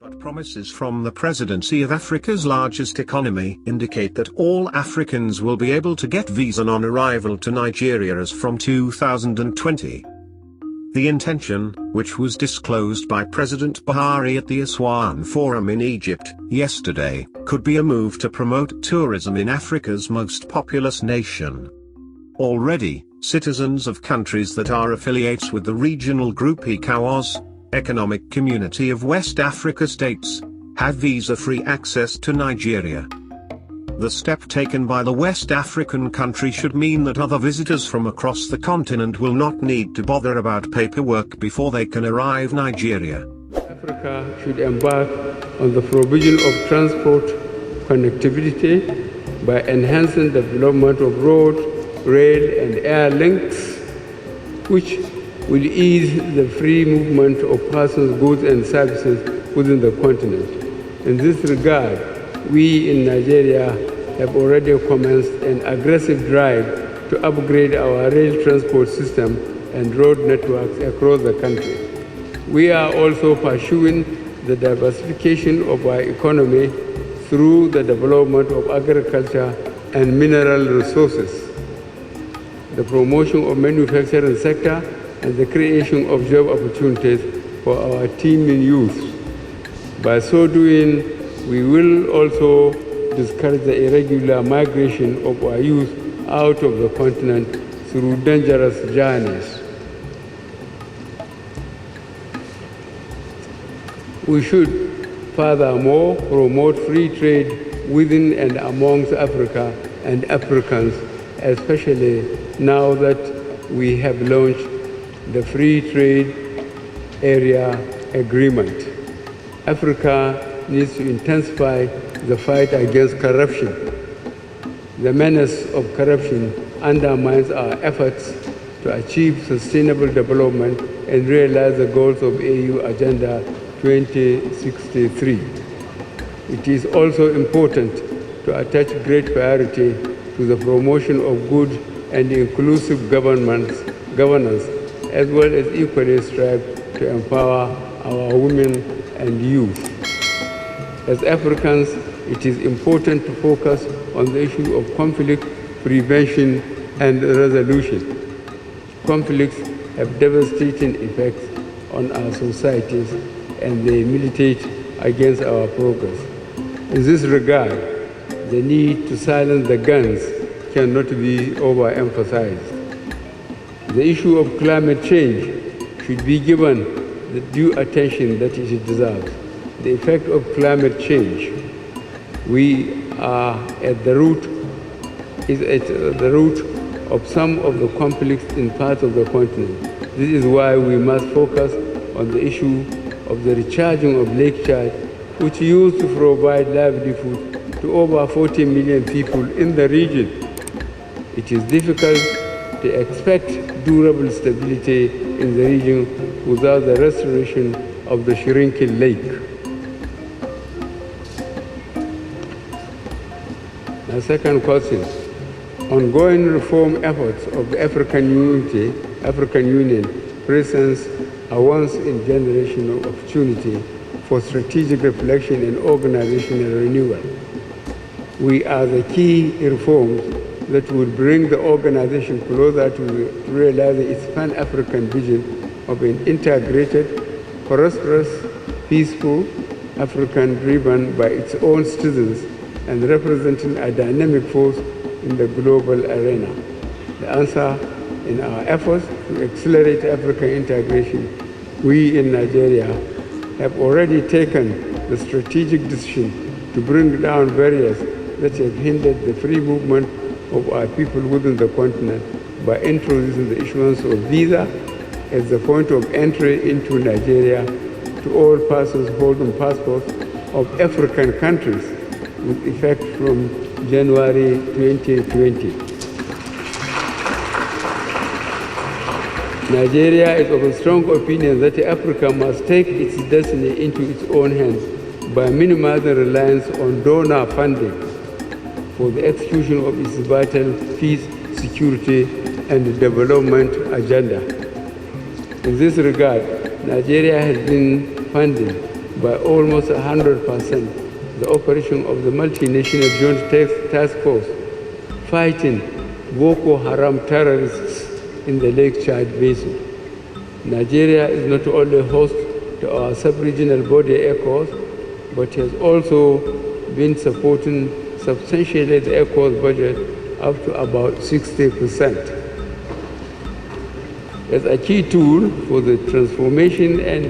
But promises from the presidency of Africa's largest economy indicate that all Africans will be able to get visa on arrival to Nigeria as from 2020. The intention, which was disclosed by President Buhari at the Issuance Forum in Egypt yesterday, could be a move to promote tourism in Africa's most populous nation. Already, citizens of countries that are affiliates with the regional group ECOWAS, Economic Community of West Africa States, have visa-free access to Nigeria. The step taken by the West African country should mean that other visitors from across the continent will not need to bother about paperwork before they can arrive in Nigeria. Africa should embark on the provision of transport connectivity by enhancing the development of road, rail and air links, which will ease the free movement of persons, goods and services within the continent. In this regard, we in Nigeria have already commenced an aggressive drive to upgrade our rail transport system and road networks across the country. We are also pursuing the diversification of our economy through the development of agriculture and mineral resources, the promotion of manufacturing sector, and the creation of job opportunities for our teeming youth. By so doing, we will also discourage the irregular migration of our youth out of the continent through dangerous journeys. We should furthermore promote free trade within and amongst Africa and Africans, especially now that we have launched the Free Trade Area Agreement. Africa needs to intensify the fight against corruption. The menace of corruption undermines our efforts to achieve sustainable development and realize the goals of AU Agenda 2063. It is also important to attach great priority to the promotion of good and inclusive governance, as well as equally strive to empower our women and youth. As Africans, it is important to focus on the issue of conflict prevention and resolution. Conflicts have devastating effects on our societies and they militate against our progress. In this regard, the need to silence the guns cannot be overemphasized. The issue of climate change should be given the due attention that it deserves. The effect of climate change, we are at the root of some of the conflicts in parts of the continent. This is why we must focus on the issue of the recharging of Lake Chad, which used to provide livelihood to over 40 million people in the region. It is difficult to expect durable stability in the region without the restoration of the shrinking lake. The second question, ongoing reform efforts of the African Union presents a once-in-a-generation opportunity for strategic reflection and organizational renewal. We are the key reforms that would bring the organization closer to realizing its Pan-African vision of an integrated, prosperous, peaceful African driven by its own citizens and representing a dynamic force in the global arena. The answer in our efforts to accelerate African integration, we in Nigeria have already taken the strategic decision to bring down barriers that have hindered the free movement of our people within the continent by introducing the issuance of visa as the point of entry into Nigeria to all persons holding passports of African countries with effect from January 2020. Nigeria is of a strong opinion that Africa must take its destiny into its own hands by minimizing reliance on donor funding for the execution of its vital peace, security, and development agenda. In this regard, Nigeria has been funding by almost 100%. The operation of the multinational joint task force fighting Boko Haram terrorists in the Lake Chad Basin. Nigeria is not only host to our sub-regional body ECOWAS, but has also been supporting substantially the ECOWAS budget up to about 60%. As a key tool for the transformation and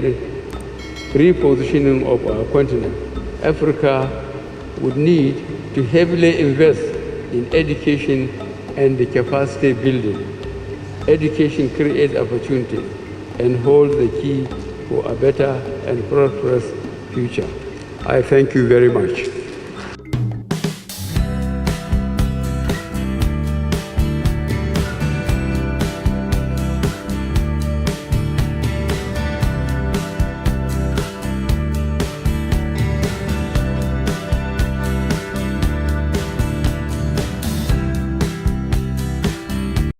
repositioning of our continent, Africa would need to heavily invest in education and capacity building. Education creates opportunity and holds the key for a better and prosperous future. I thank you very much.